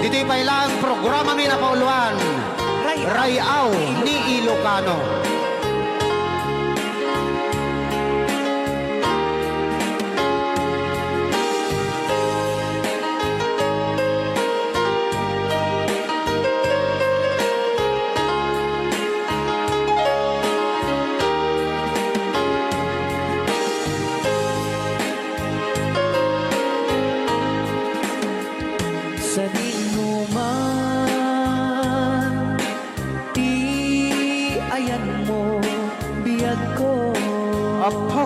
Ito'y pailang programa may napauluan. Rayaw ni Ilocano. Sa dinuman, ayan mo, biyag ko. Apo,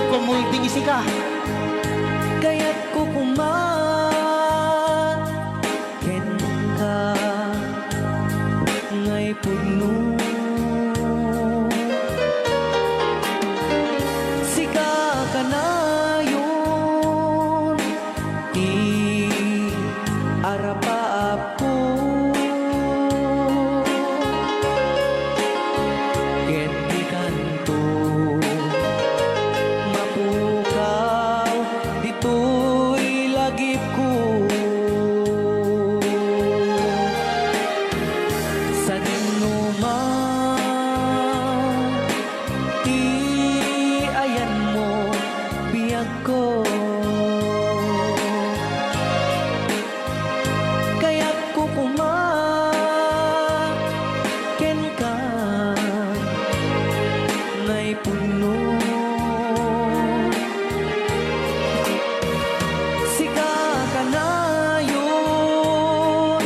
kumulting isi ka. Kaya't kukuman, ken ka, ngay puno. Sika ka na yun, arapaap ko. Ket di kanto mapukaw, dito'y lagip ko. Sa dinuman, ayan mo, biyag ko. Kaya't kukuman, ken ka, ngay puno. Sika ka na yun,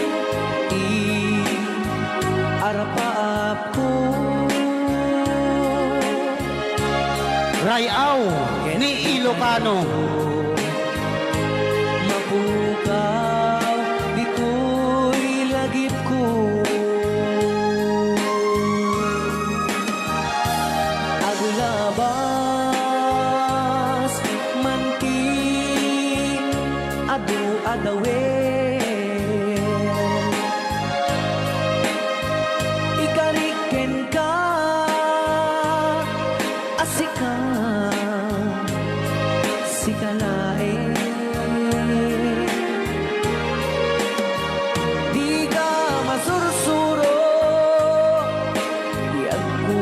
arapaap ko. Rayaw ni Ilocano. Mapukaw, dito'y lagip ko. Agulabas, manti, adu-adawe. Ikariken ka, asika, sikalae. Di ka masursuro, di ako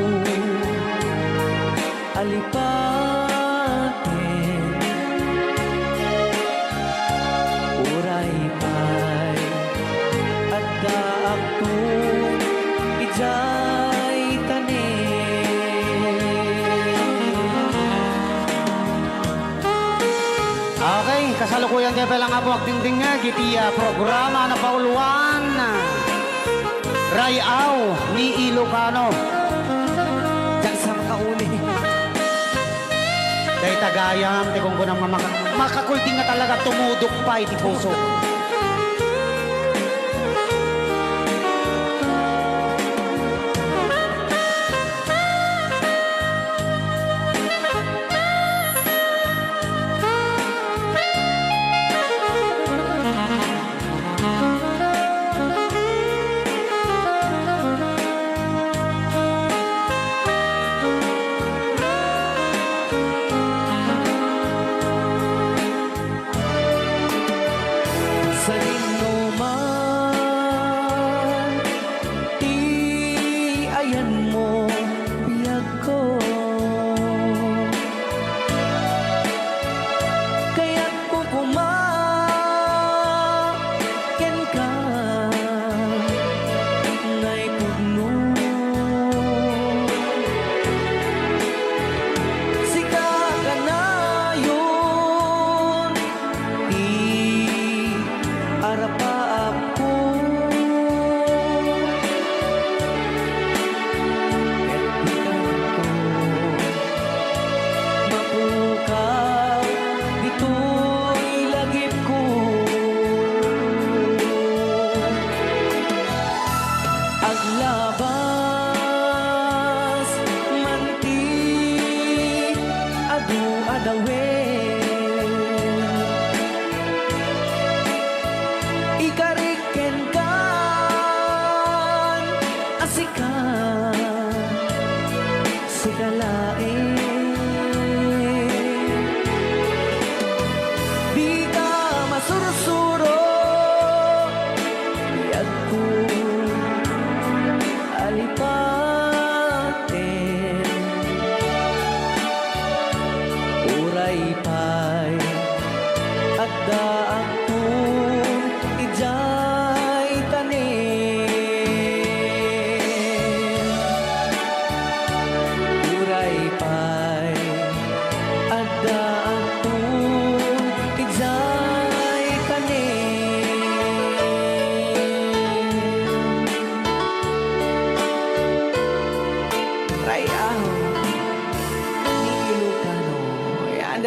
alipatin. Uray pa'y at kaakto, ijay tanin. Okay, kasalukuyan kayo palang nga po agdingding nga. Gitiya programa na pauluan. Rayaw ni Ilocano. Diyan sa makauli. Dahil tagayam, di kung kunang makakulting na talaga tumudok pa iti puso.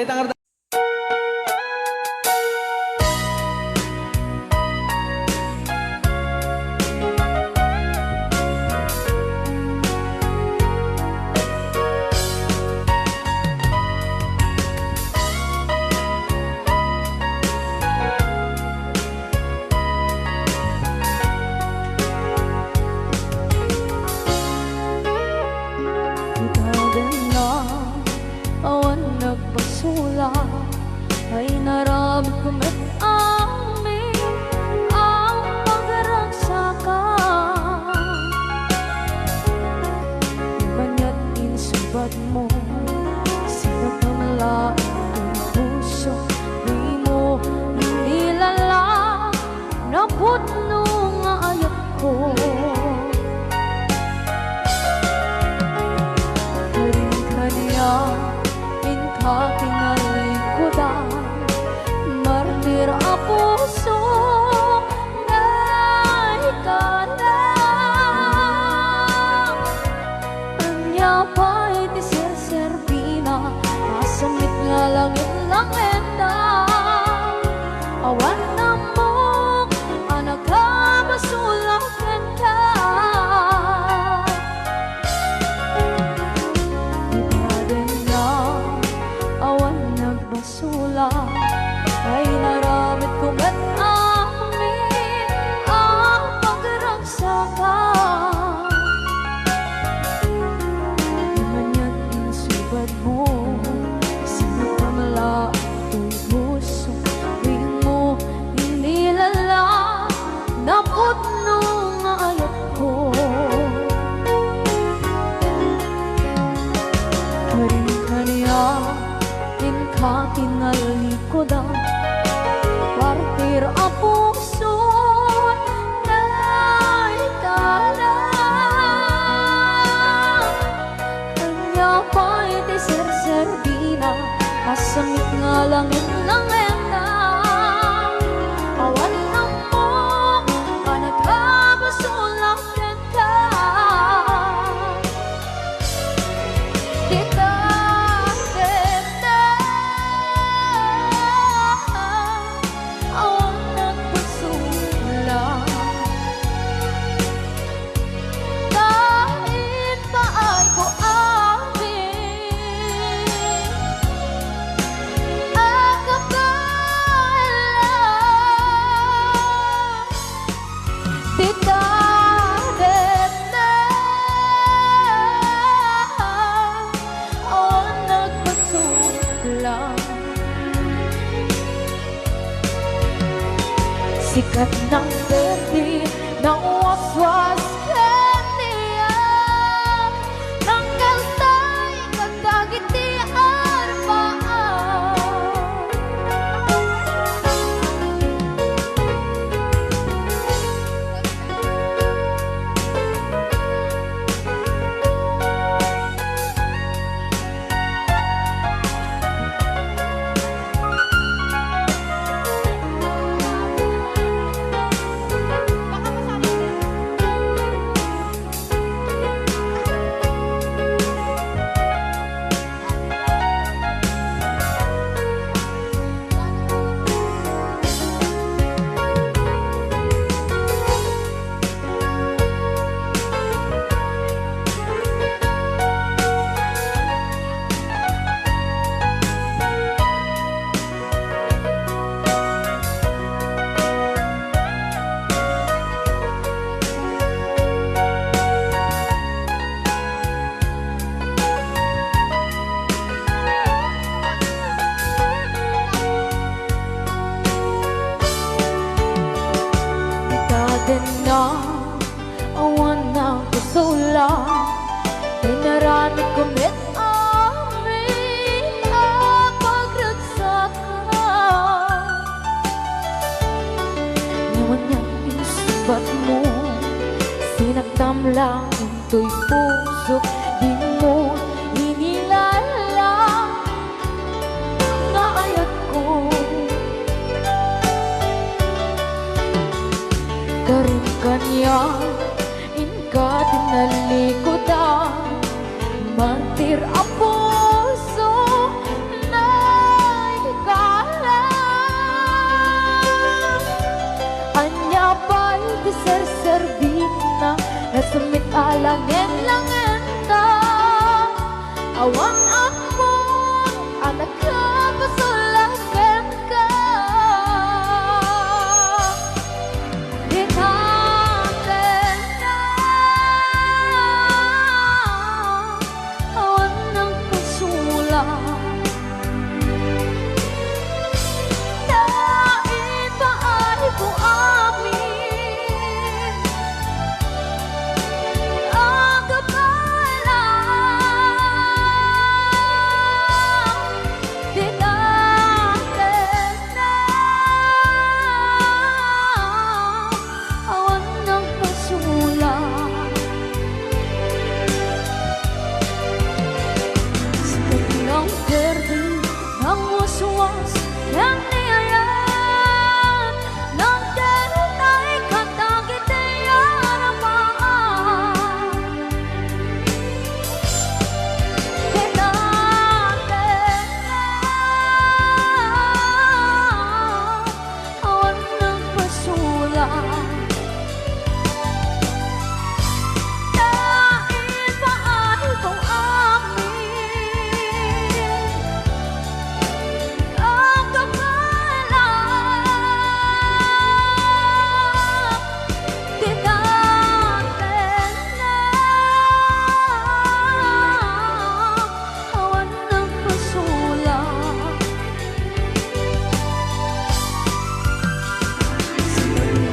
Balita Karda. Ikaw din na awan nagbasula ay naramit ko met amin ang pagragsakan. Banya't insubad mo sinagkamala ang puso, di mo inilala na putno nga ayat ko. Inka kinalikudan, martir a puso na ikalang. Anya pa'y di serserbina, masamit nga langit lang enda. Awan na mo, anak ka masulang kenta. Basula ay naramit ko met amin ang pagragsakan. Di man yan insubad mo sinagkamala ito'y puso, di mo inilala na putno nga ayat ko. Karin-kaniya inka kinalikodan, partir a puso na ikalang. Kanya pa'y di serserbina, kasamit nga langit ng enda. Awan na mo, kanagkabasulang kenta. Kita sikat ng berde ng waswas kaniya, tanggal tay kagdagiti arbaan. Na awan na kusula ay naramit ko met amin ang pagragsakan. Naman niya insubat mo sinagtam lang ito'y puso, di mo inilala na ayat ko. Karin kanya inka tinalikodan, mantir a puso na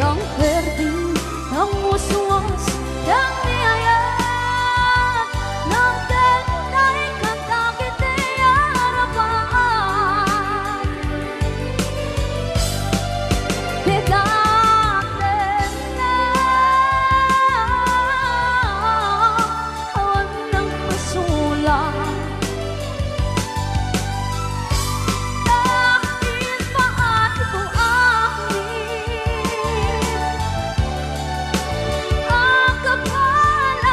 Ang perding, ang muswas, ang niyayat ng denay kanta kiti harapan. Bigatin na awan ng masulat. Dahil paano ko amin ang kapal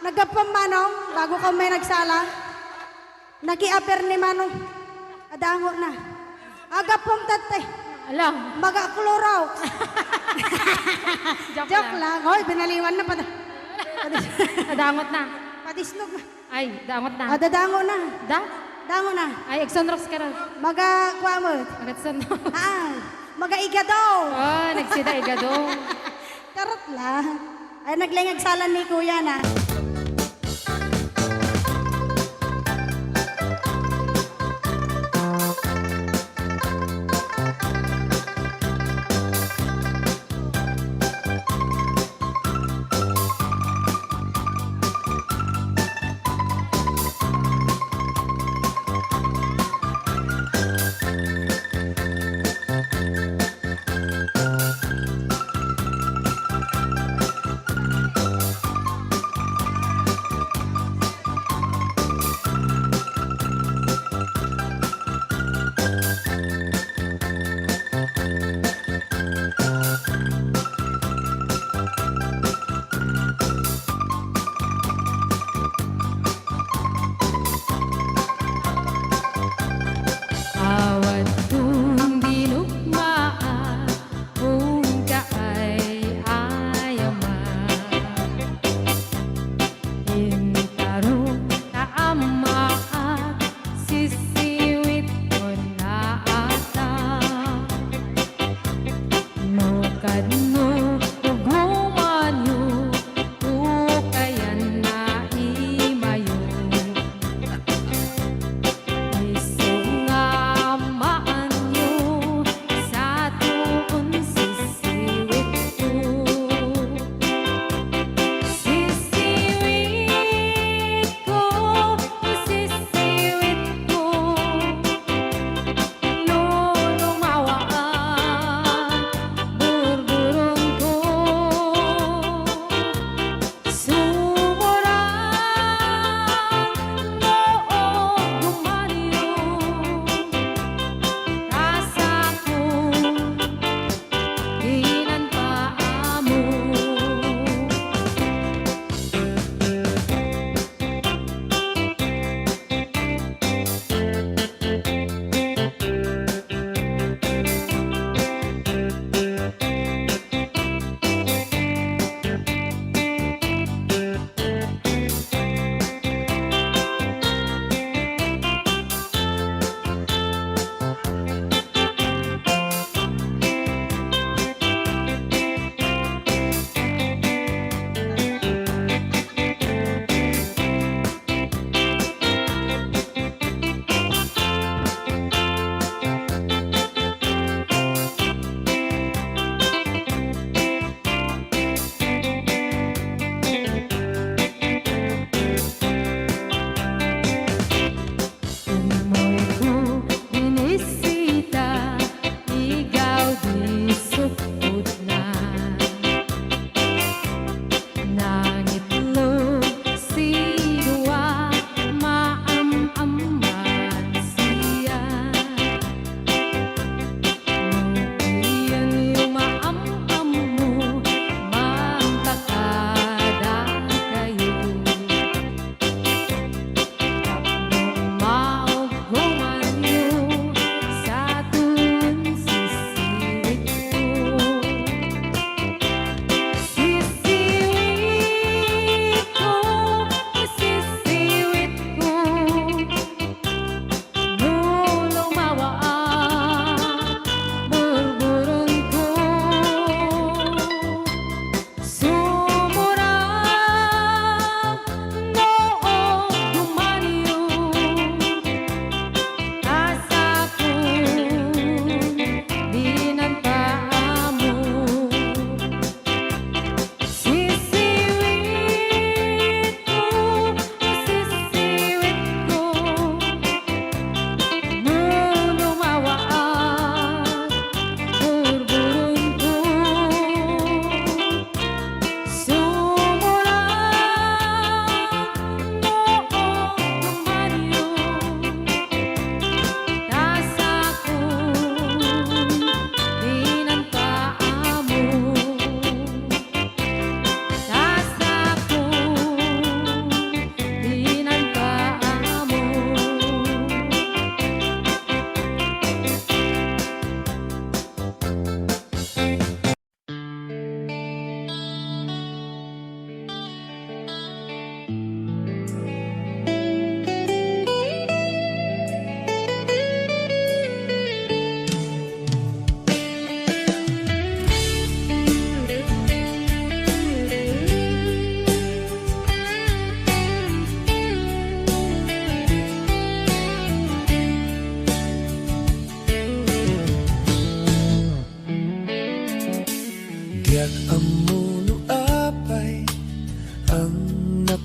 Nagapam manong, bago ka may nagsala. Naki-aper ni manong. Adango na. Agapam tate. Alam. Magakluraw. Joke, Joke lang. Hoy, binaliwan na pa. Nadangot na. Patisnog na. Ay, dangot na. Dadango na. Da? Dango na. Ay, Exonrox ka rin. Magakuha mo. Agad sa no. Magaiga daw. Oh, nagsida igado. Karot lang. Ay, naglingag salan ni kuya na.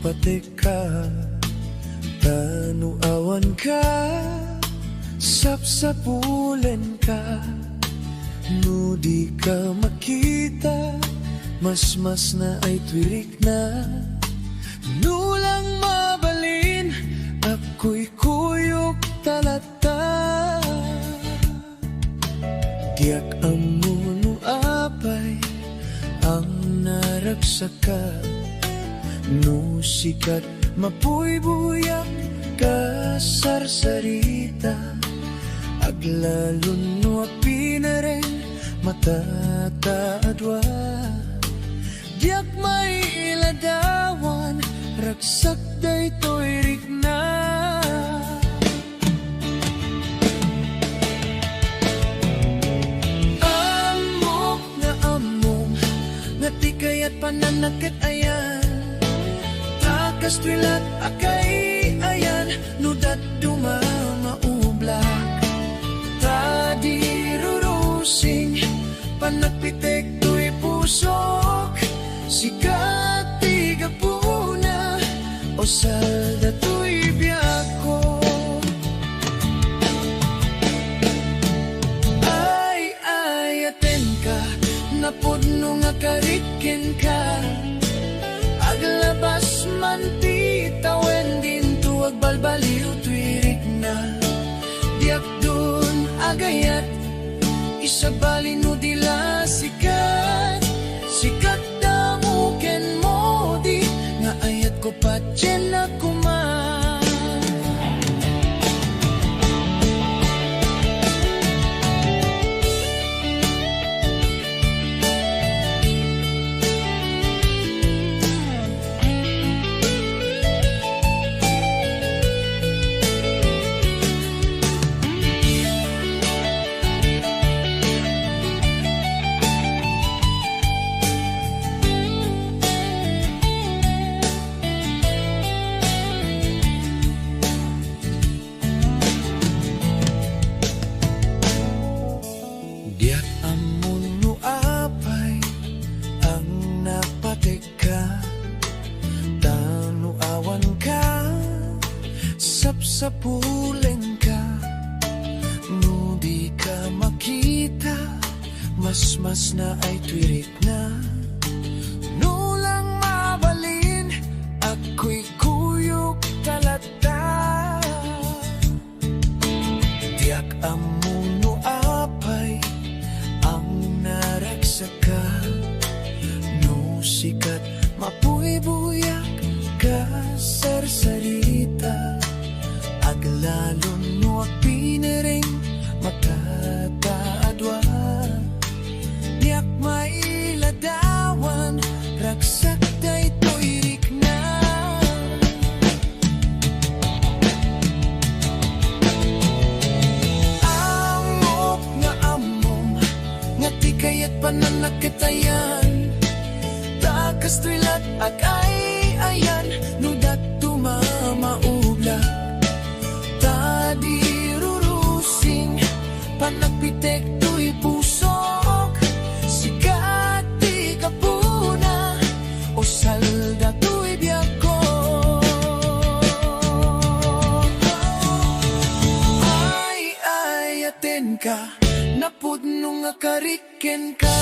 patika, tanuawan ka, sapsapulen ka. No di ka makita, mas na ay twirik na. Nulang mabalin, ako'y kuyok talata. Diyak amuno apay, ang naragsaka. No sikat mapuy-buyak ka sarsarita. Aglalon no pinaren matataadwa. Diyak may iladawan, ragsak daytoy rikna. Amok na among natikayat pananakit ayan. Takas twilat akay ayan, nudat dumamaublak. Tadirurusing panagpitek to'y pusok. Sikat tigapuna o salda to'y biyako. Ay aten ka, napudno nga karikin ka. Aglabas man ti tawen din tuwag balbaliw twirik na. Diyak dun agayat, isabalin no dila sikat. Sikat damo ken mo di, nga ayat ko patyen na kuman. Diyak amuno apay, ang napateka. Tanuawan ka, sapsapulen ka. No di ka makita, mas na ay twirik na. No lang mabalin, ako'y kuyok talata. Diyak amuno apay, ang naragsaka. No sikat mapuy-buyak ka sarsarita. Aglalon no pinering matataadwa. Diyak mailadawan, ragsak daytoy rikna. Amok nga among natikayat pananakitayan. Takas twilat agay ayan, nudat tumamaubla. Tadirurusing panagpitek to'y pusok. Sikat di kapuna o salda to'y biyako. Ay aten ka, napudno nga kariken ka.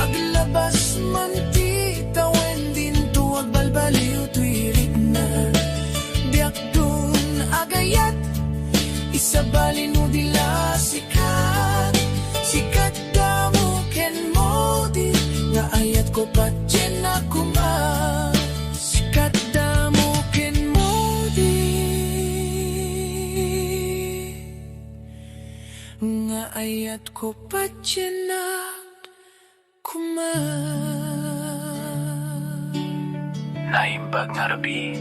Aglabas man ti tawen din tuwag balbaliw twirik na. Diyak dun agayat, isabalin mo dila sikat. Sikat damo ken mo di, nga ayat ko patyen na kuman. Sikat damo ken mo di, nga ayat ko patyen na Naimbag nga rabi,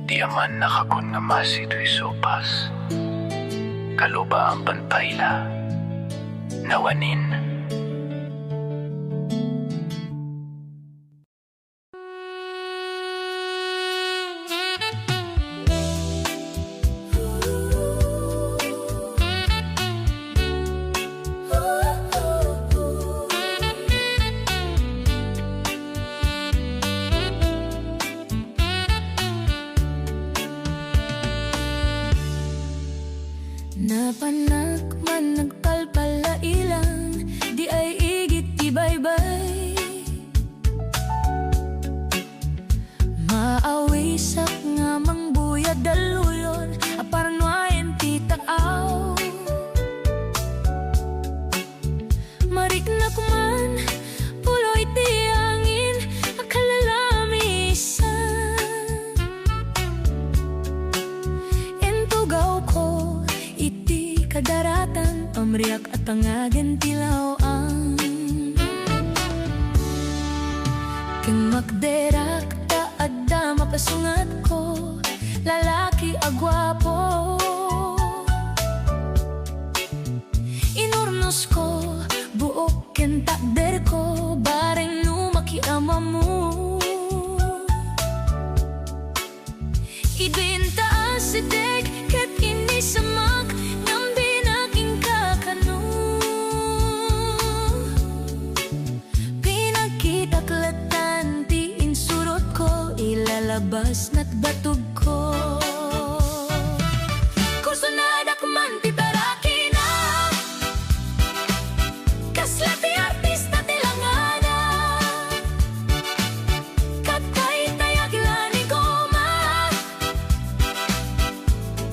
di aman nakakun nga masito'y sopas. Kaluba ang panpayla, nawanin. riak at tangagan tilaw ang king magderak ta adda mapasungat ko lalaki agwapo inurnos ko buok ken takder ko bareng no makiama mo ibinta asidek ket inisamak ng binaking kakano pinagkitaklatan ti insurot ko ilalabas na't batog ko kurso na dakman ti taraki na kasla ti artista ti langana katay tayag lani goma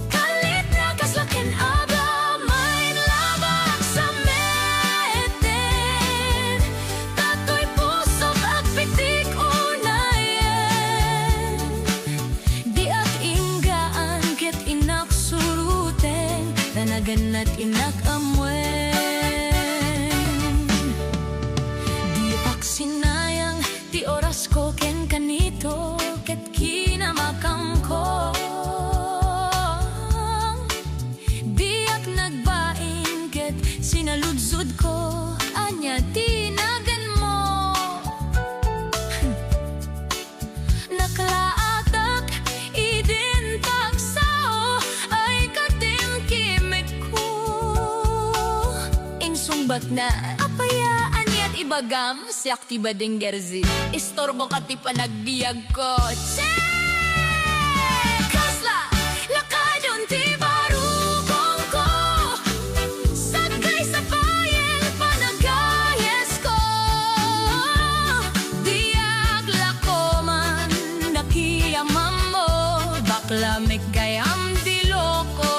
kalit na kaslakin aga may labak sa meten tatoy puso pagpitik unayen di at inggaan ket inak suruten tanagan at inak amwen di ak sinayang ti oras ko ken kanito ket kinamakam ko di ak nagbaing ket sinaludsod ko anya tinagan mo naklaatak idin tagsao ay katimkimik ko insumbat na apayaan yat ibagam si aktiba ding gerzi istorbo ka ti panagbiag ko kasla lakadon ti barukong ko sagay sa bayan panagayes ko diag lako man nakiyamam mo bakla may gayam di loko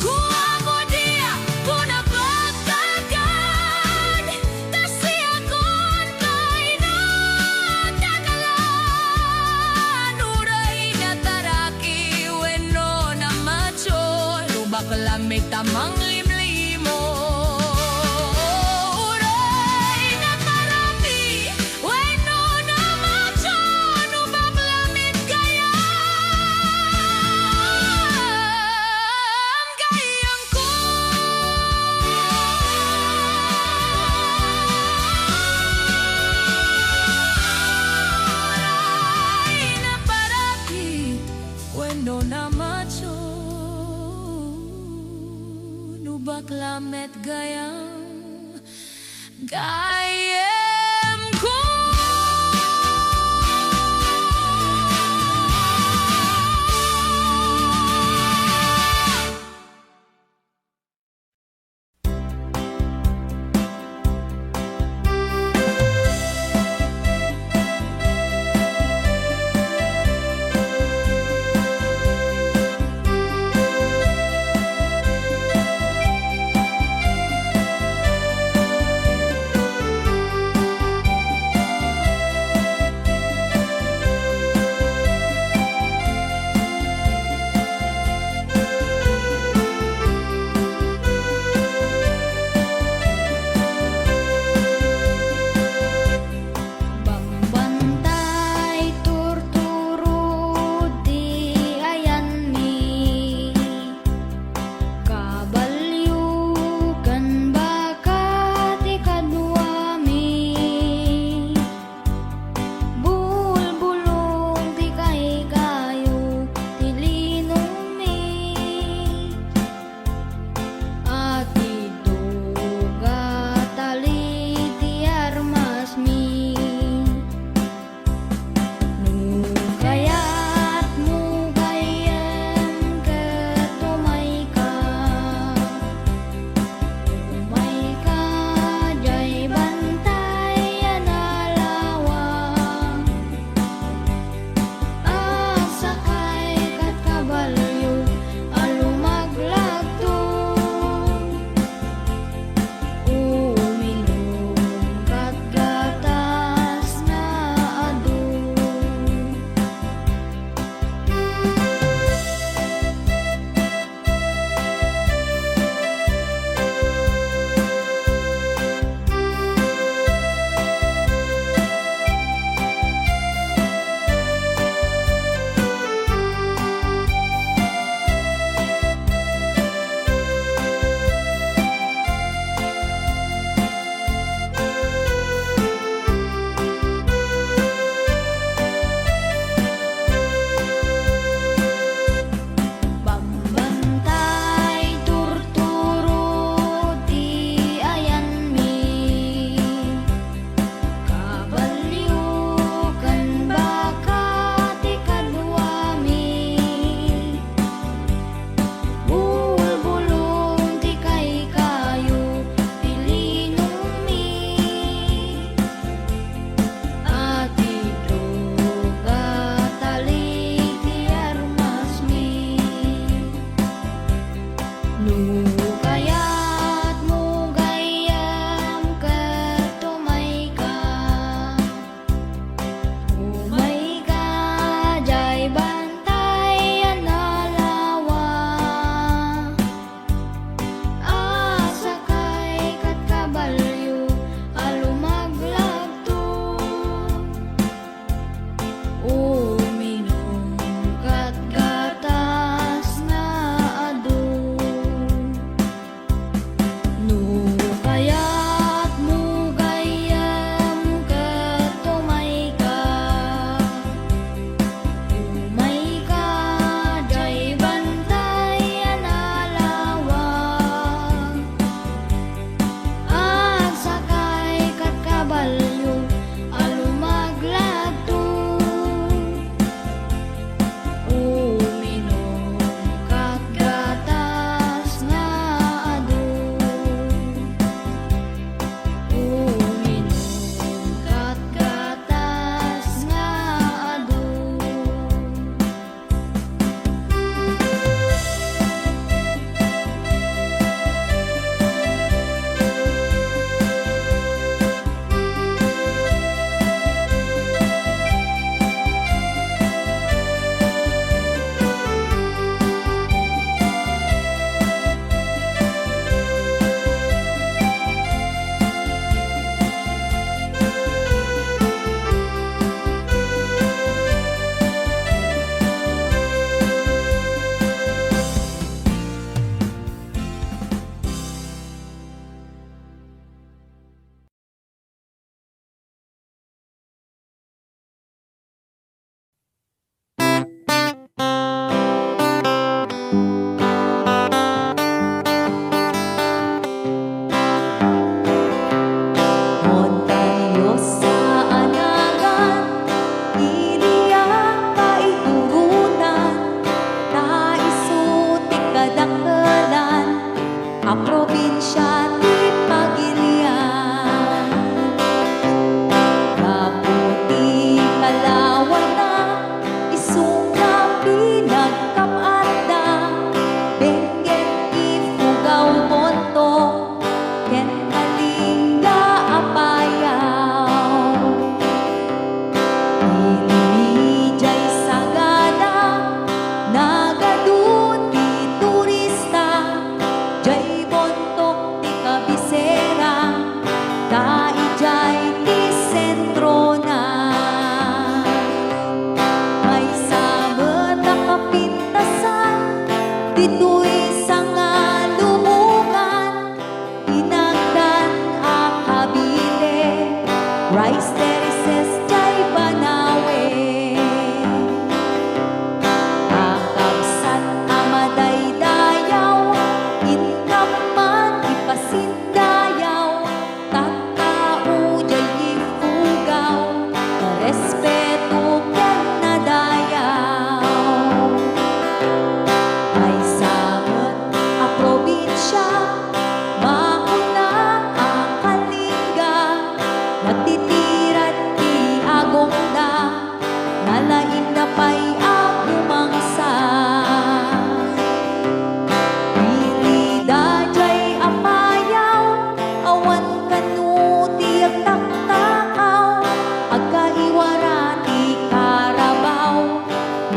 guwapo dia punapagkagan tasi akon kay natagalan uray na taraki wenno na macho bakla may tamang limlimo uray na taraki wenno na macho bakla may gayam ko uray na paraki wenno na macho bakla met gayam ko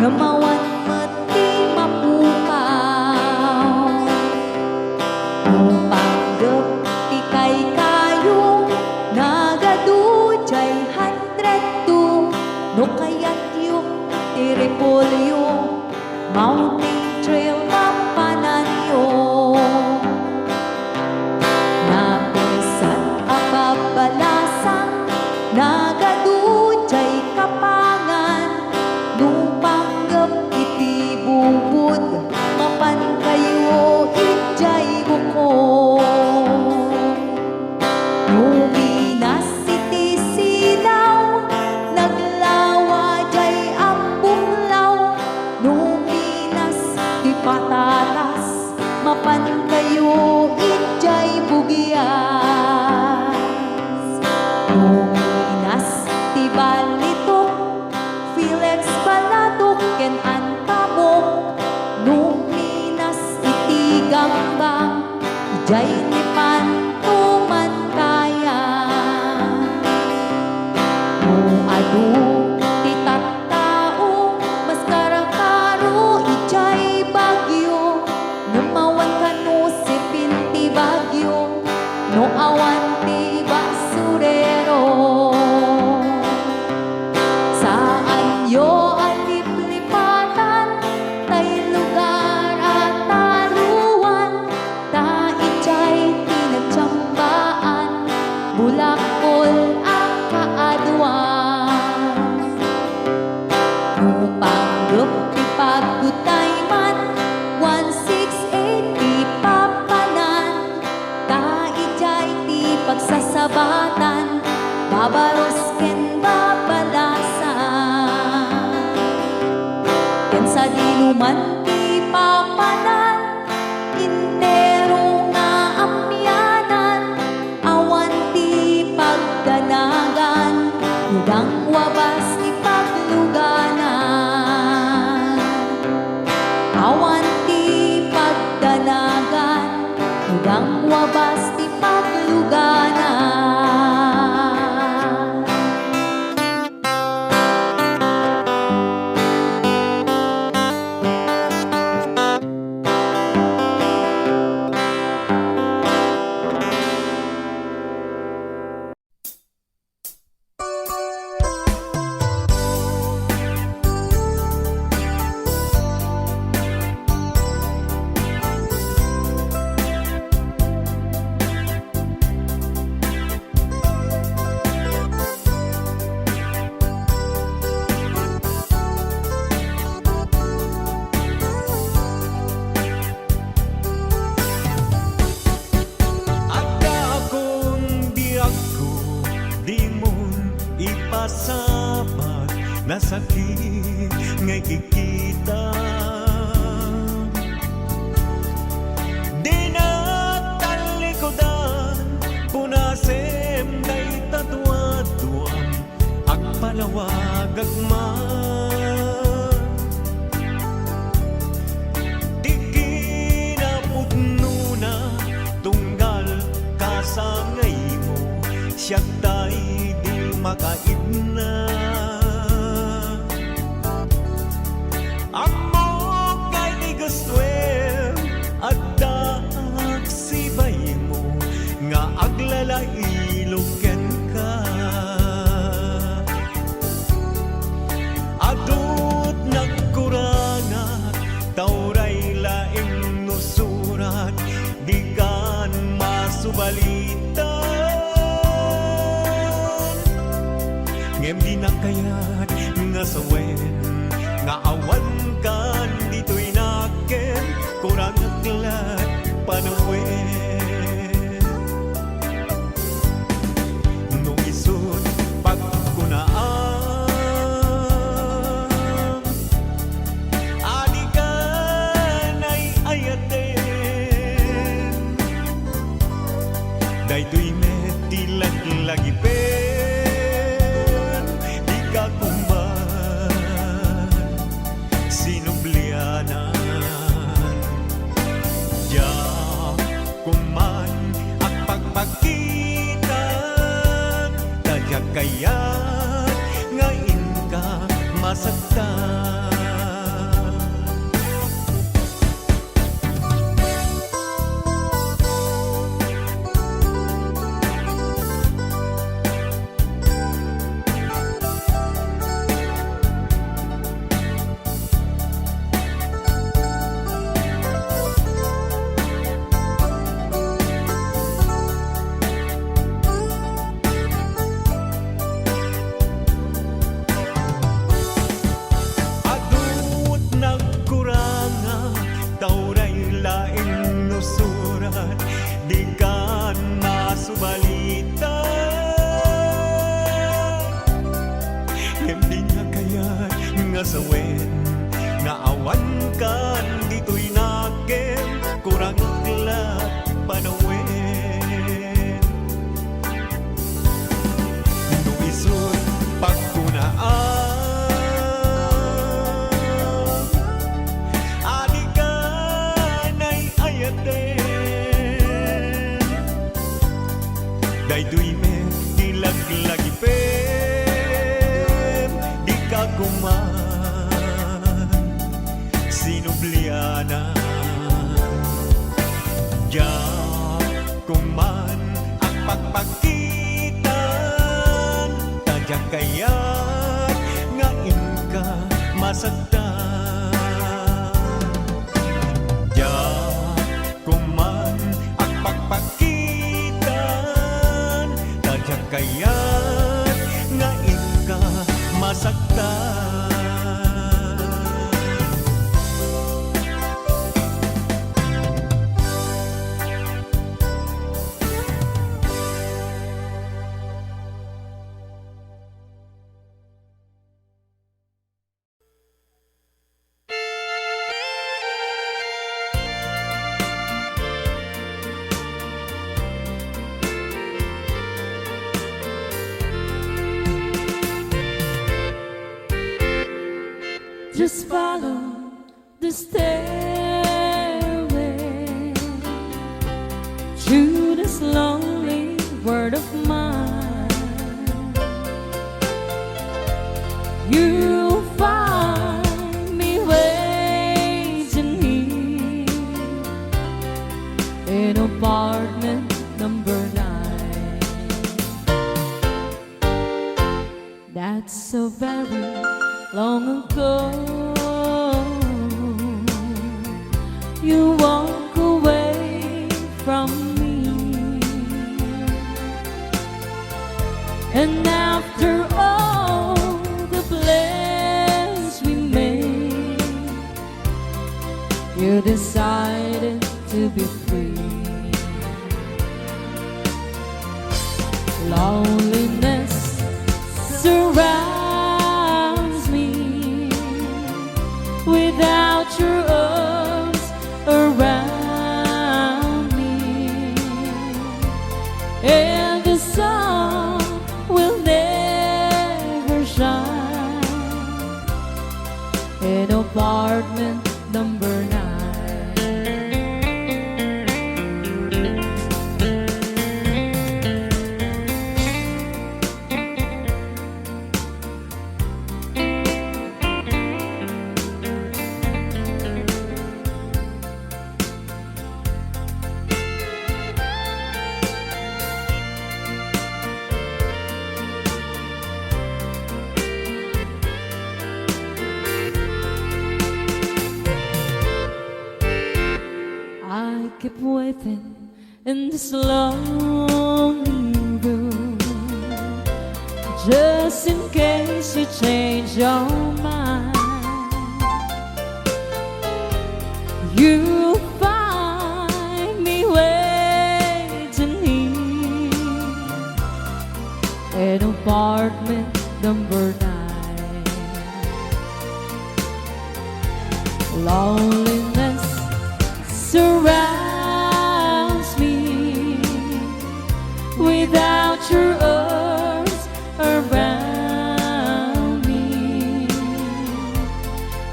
nga mawan mati mapukaw. Panggap ti kay kayo nagadujay 102 no kayat yung ti repolyo mountain trail mapanan yo. Napisan ababalasang nagadujay kapangan nung panggap iti bubud mapan kayo ijay buko. Luminas iti silaw naglawa jay ambunglaw. Luminas ti patatas mapan kayo ijay bugyas. Luminas ti balitok Felix Balatok ken antabok. Luminas iti gambang ijay ni pantuman kaya. Adu ti tattao mas karakaro ijay bagyo. Namawan kanu sipin ti bagyo no awan ti basurero. Saan yo aliplipatan tay lugar at taluan. Ta ijay tinagtsambaan bulakol ang kaadwan. Panggap ti pagdutay man 168 ti papanan. Ta ijay ti pagsasabatan babaros ken babalasan. Ken sa dinuman ti papanan intero nga amyanan. Awan ti pagdanagan hudang wabas ti pagluganan. Awan ti pagdanagan hudang wabas ti pagluganan. Agda akong biyak ko, di mon ipasabat na sakit nga kikita. Di na talikodan, punasem day tatuaduan, agpalawag agman. Di kinapudno na tunggal kasangay mo, siya tay di makaidna. Amo kay di gustwem agda agsibay mo nga aglalailoken ka. Adut nagkurangat tauray laing nusurat di kan masubalitan. Ngem di na kayat nga sawen nga awan kan dito'y naken kurang aglat panawen. No isut pagkunaan adi ka na'y ayaten. Daytoy meti laglagipen di ka kumban sinublianan. Ya kuman at pagpagitan tadyak kayat ngayon ka masaktan. nga sawen nga awan kan dito'y nakem kurang iklap panawen no isod pagkunaan ani ka nay ayaten daytoy me dilaglagipen di ka kuman sinubliana diyan kuman ang pagpakitan tadyak kayat nga inka masagdan diyan kuman ang pagpakitan tadyak kayat nga inka masagdan. Just follow the stairway to this lonely word of mine. You'll find me waiting here in apartment number 9. That's so very long ago. You walk away from me, and after all the plans we made, you decided to be free. Loneliness surrounds me without your arms around me, and the sun will never shine in apartment number 9. I keep waiting in this lonely room, just in case you change your mind. You'll find me waiting here in apartment number 9. Loneliness surrounds me without your arms around me,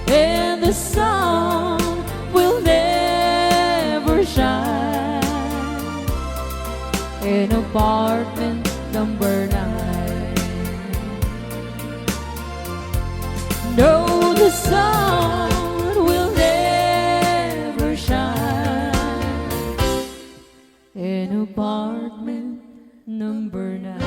and the sun will never shine in apartment number 9. No, the sun will never shine in apartment number 9.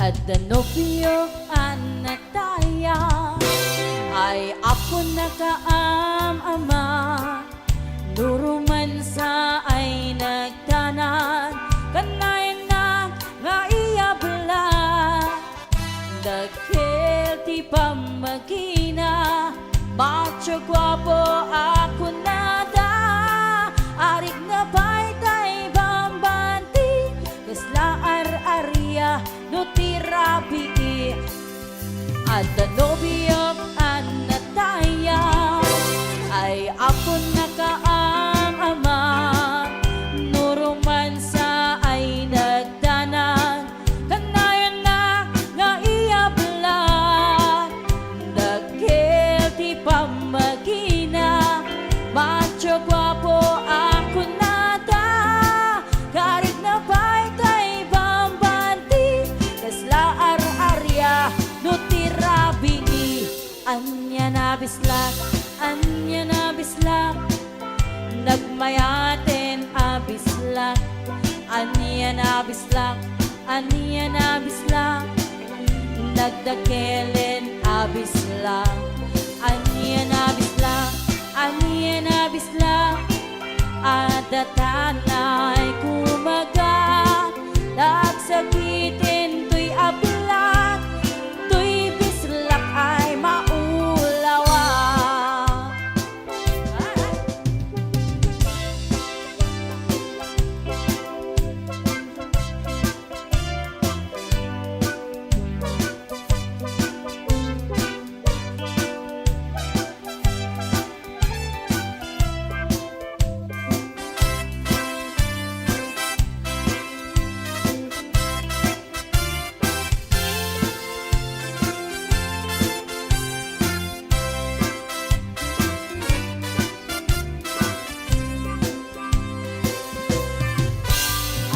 At the nobyo anataya ay ako nakaam-ama Macho guwapo ako nada, arik na baytay bambanti, kasla ar-arya no tirabi, at danobiyok an nataya, ay ako nakaamama, nuruman sa ay nagdanan, kanayan na nga iablan, dagil di pamagina, macho guwapo ako nada, karig na baytay bambanti, kasla ar-arya no tirabi, anya na bislak, nagmayaten abislak, anya na bislak, nagdakelen abislak, anya na bislak, adatanay kumaga, nagsakitin tuy ablak, tuy bislak ay maulawa.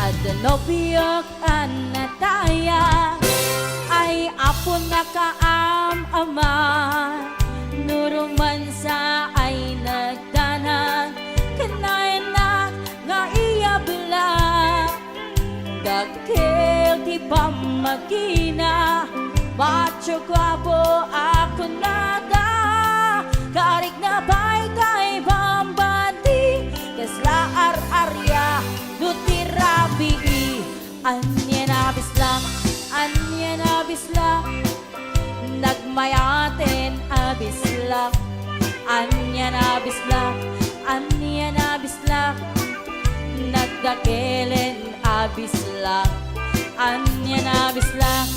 Adanopiyok an nataya, ay apo nakaam-ama, nuruman sa ay nagdanan, kanayan na nga iyabla, dakil di pamagina, macho guwapo ako nada, karik na baytay bambanti, kasla ar-arya no tirabi, anya na bislak, nagmayaten abislak, anya na bislak, nagdakelen abislak, anya na bislak,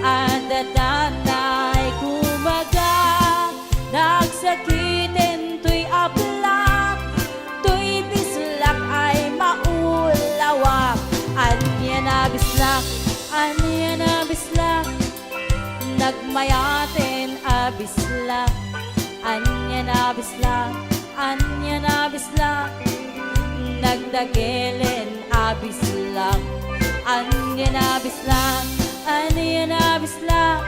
adatanay kumaga, nagsakitin tuy ablak, tuy bislak ay maulawa, anya na bislak, nagmayaten abislak, anya na bislak, nagdakelen abislak, anya na bislak,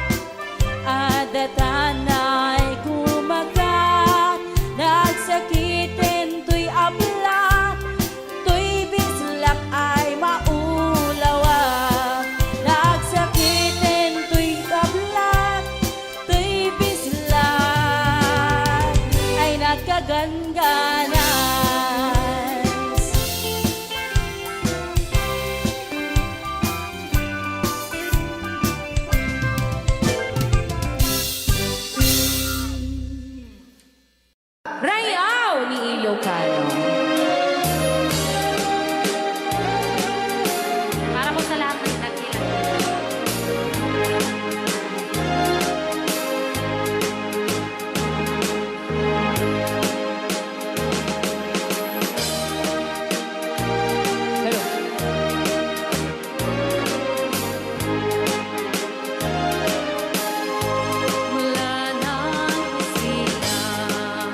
adatanay kumagat, nagsakitin tuy ablak, tuy bislak ay maulawa, nagsakitin tuy ablak, tuy bislak ay nagkagangganas. Rayaw ni Ilocano. Para po sa lahat ng nagkilang. Mula nang usilang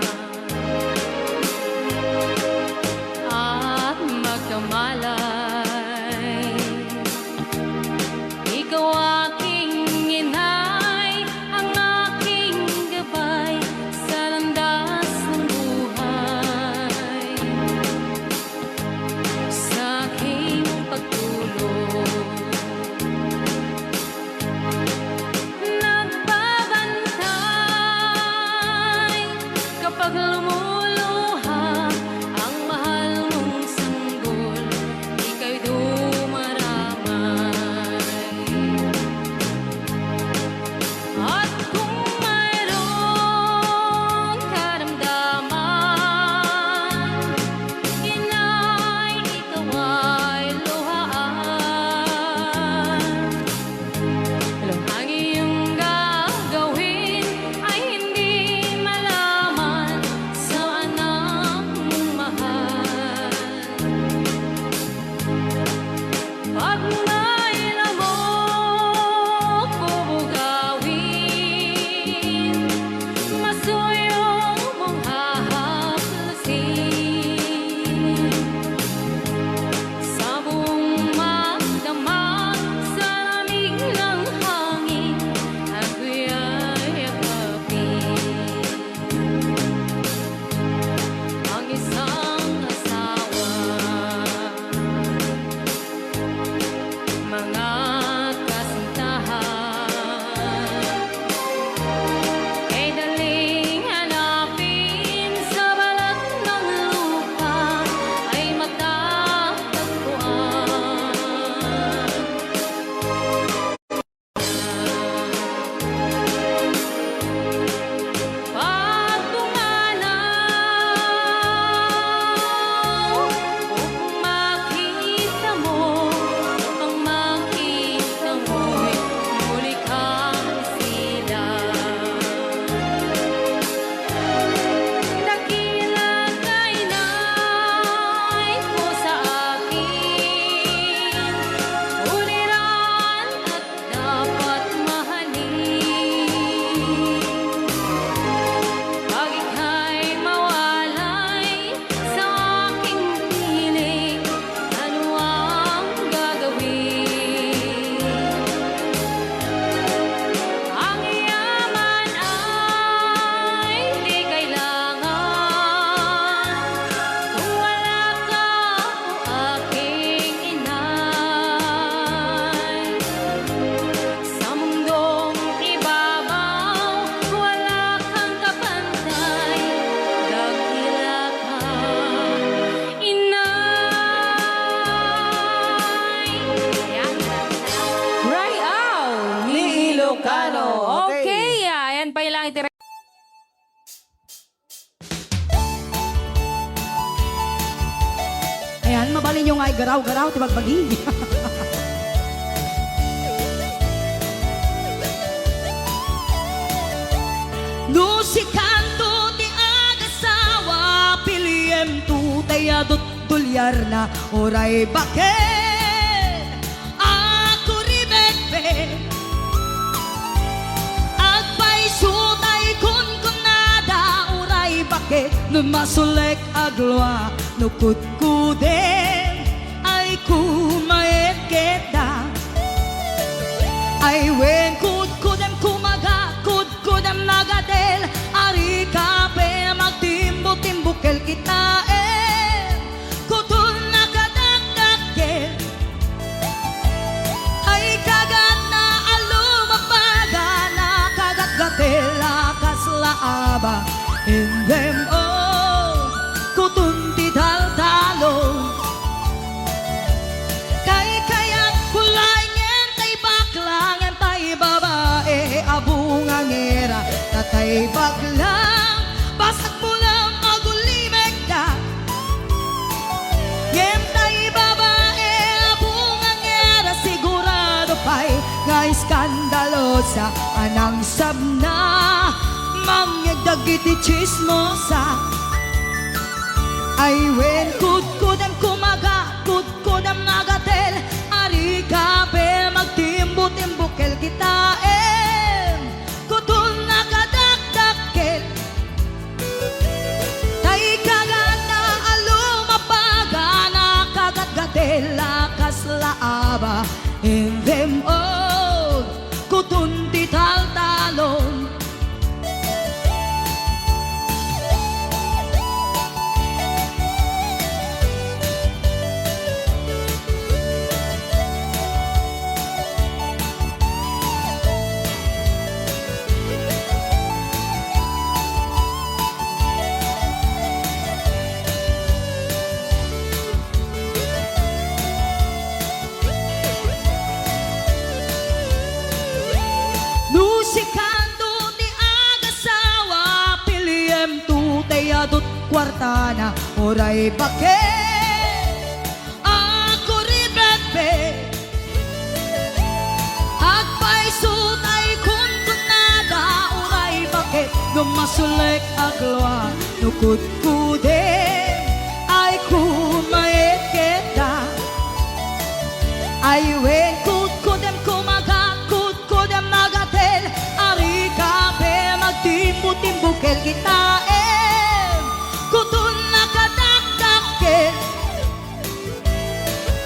mabalin nyo nga ay garaw-garaw, tibagbagi. No si kanto ti agasawa piliem tu tayadot tulyar na oray bakit ako ribetbe agpay sutay kun kunada oray bakit no masulek agloa no kutkuden ay kumaet kita ay wen kudkudem kumaga kudkudem nagadel ari kape magtimbo-timbukel kita kutul nakadagdakel ay kagat na alumapaga na kagat-gatel lakas laaba in them all kutunti dal-talon kay kaya't kulay ngentay baklang ngentay babae abungangera tatay baklang basag mo lang agulimeg na ngentay babae abungangera sigurado pa'y nga iskandalosa anang sabna mangyagdagiti chismosa ay wen kudkudem kumaga kudkudem nagatel ari kape magtimbo-timbukel kita kutul nakadakdakel tay kagat na alumapaga na kagat-gatel lakas laaba in them all kutunti tal-talon Nusikando ti agasawa piliem tu tayadot kwartana oray bakit ako ribetbe agpay sutay kun kunada oray bakit gumasulek agloa nukudkudem ay kumaet kita ay wen kudkudem kumaga kudkudem nagatel ari kape magtimbo-timbukel kita kutul nakadakdakel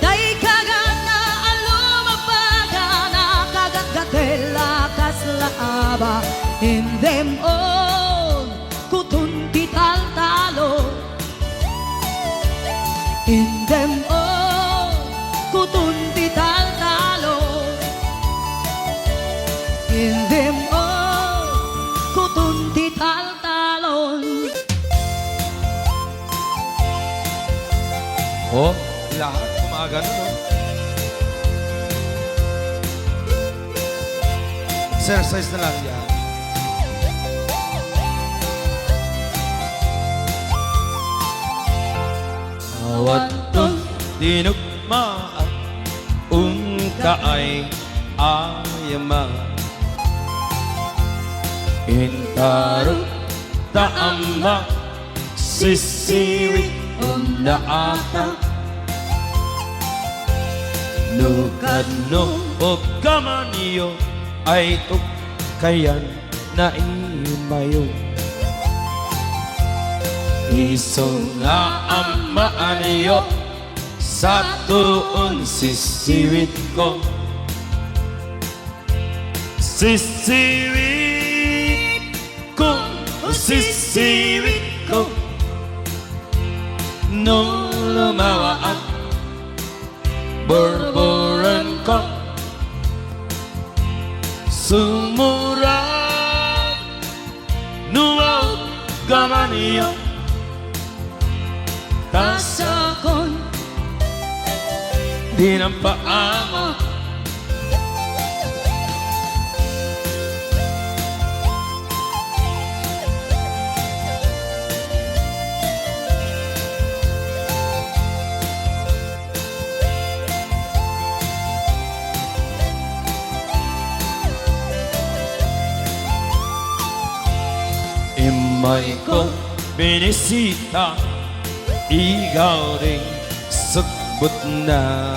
day kagat na alumapaga na kagat-gatel lakas laaba in them all kutunti tal-talo in them all kutunti tal-talo in them all kutunti tal-talon. Oh, lahat gumagano, no? Exercise na lang yan. Awaton dinugmaan Ungkaay ayama Intarot taama Sisiwi naata Nukadno o kamaniyo Ay tukayan na imayo Iso nga amaan niyo sa tuon sisiwit ko Sisiwit ko, sisiwit ko Nung lumawa at borboran ko Sumura nuwaw gamaniyo Tasakon Di ng paamo May kong binisita, ikaw rin sagbot na.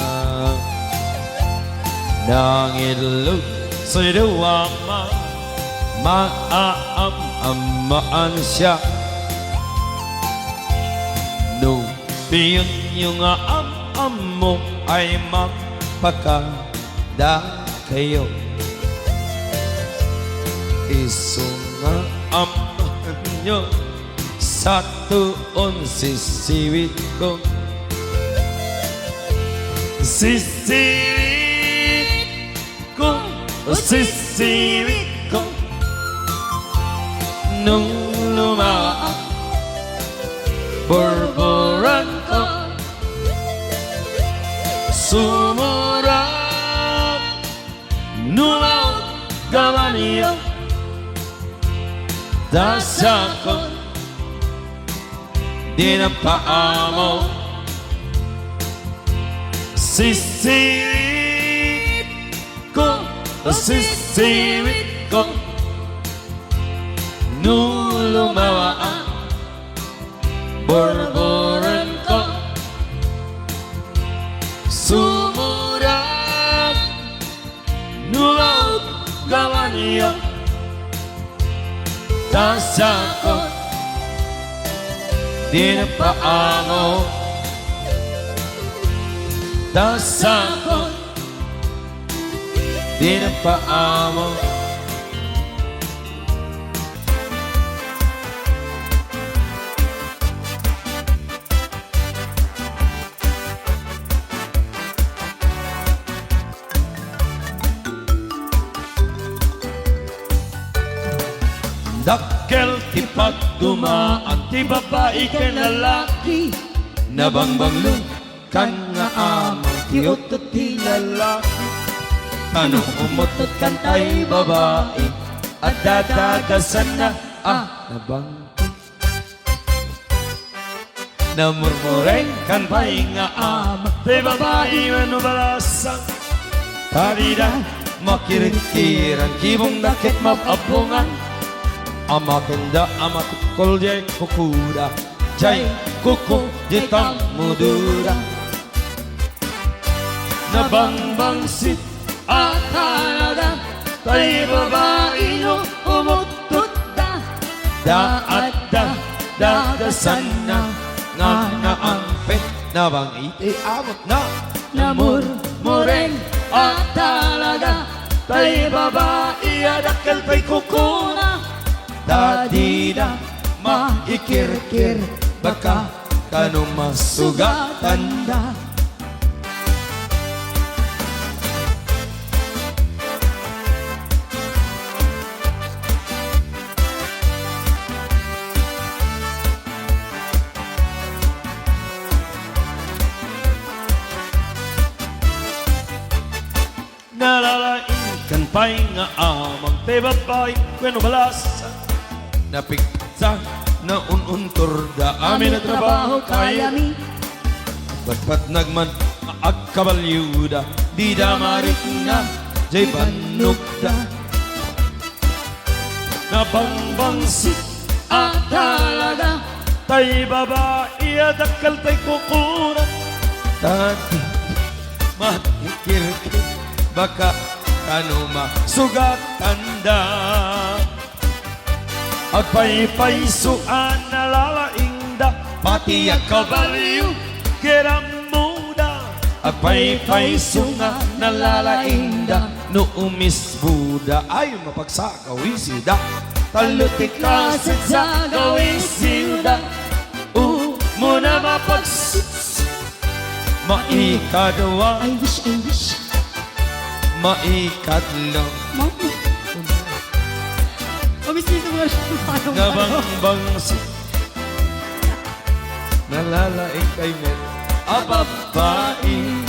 Nangilog sa'y dawama, maaam-amaan siya. No, piyon yung am mo ay magpakada kayo. Isunga amahan nyo sa tuon sisiwit ko. Sisiwit ko, sisiwit ko, nung lumaang borboran ko, sumurap numaw gawa niyo. Dasakot di na paamo. Sisiwit ko, sisiwit ko, nung lumawa ang borboran ko. Sumurap numaw gawa niyo. Dasakot di na paamo. Dasakot di na paamo. Dakkel ti pagdumaan ti babae ken lalaki, nabangbanglo kan nga amang ti utot ti lalaki. Ano umutot kan tay babae at dadagasan na nabang. Namurmureng kan pay nga amang ti babae manubalasang. Karida makirikiran kibong dakit mapabungan. Amakenda amakukol jay kukuda, jay kuku jitang mudura. Nabangbangsit at halaga, tay babae no umutut da. Daat dadasan na, nga naampet na bang iti amot na. Namurmureng at halaga, tay babae adakal pa'y kukuna. Dadida maikirkir, baka kanong masugatan da. Nalalain pa'y nga amang te babae kweno balasa. Napiksa na ununtor da amin na trabaho kayami. Batpat nagman agkabalyuda, di da marit nga jay banugda. Nabangbangsit at talaga, tay babae adakal tay kukunan. Tati matikirkir, baka kanuma sugatan da. Agpaypaysuan na lalaingda, pati agkabalyo kirang muda. Agpaypaysunga na lalaingda, no umis Buda ay mapagsagawisida. Talutik kasit sa gawisida, muna mapagsis. Maikadwa, I wish maikadlo, Mabisito mo siya. nabangbangsit, nalalaing kay Mel, babae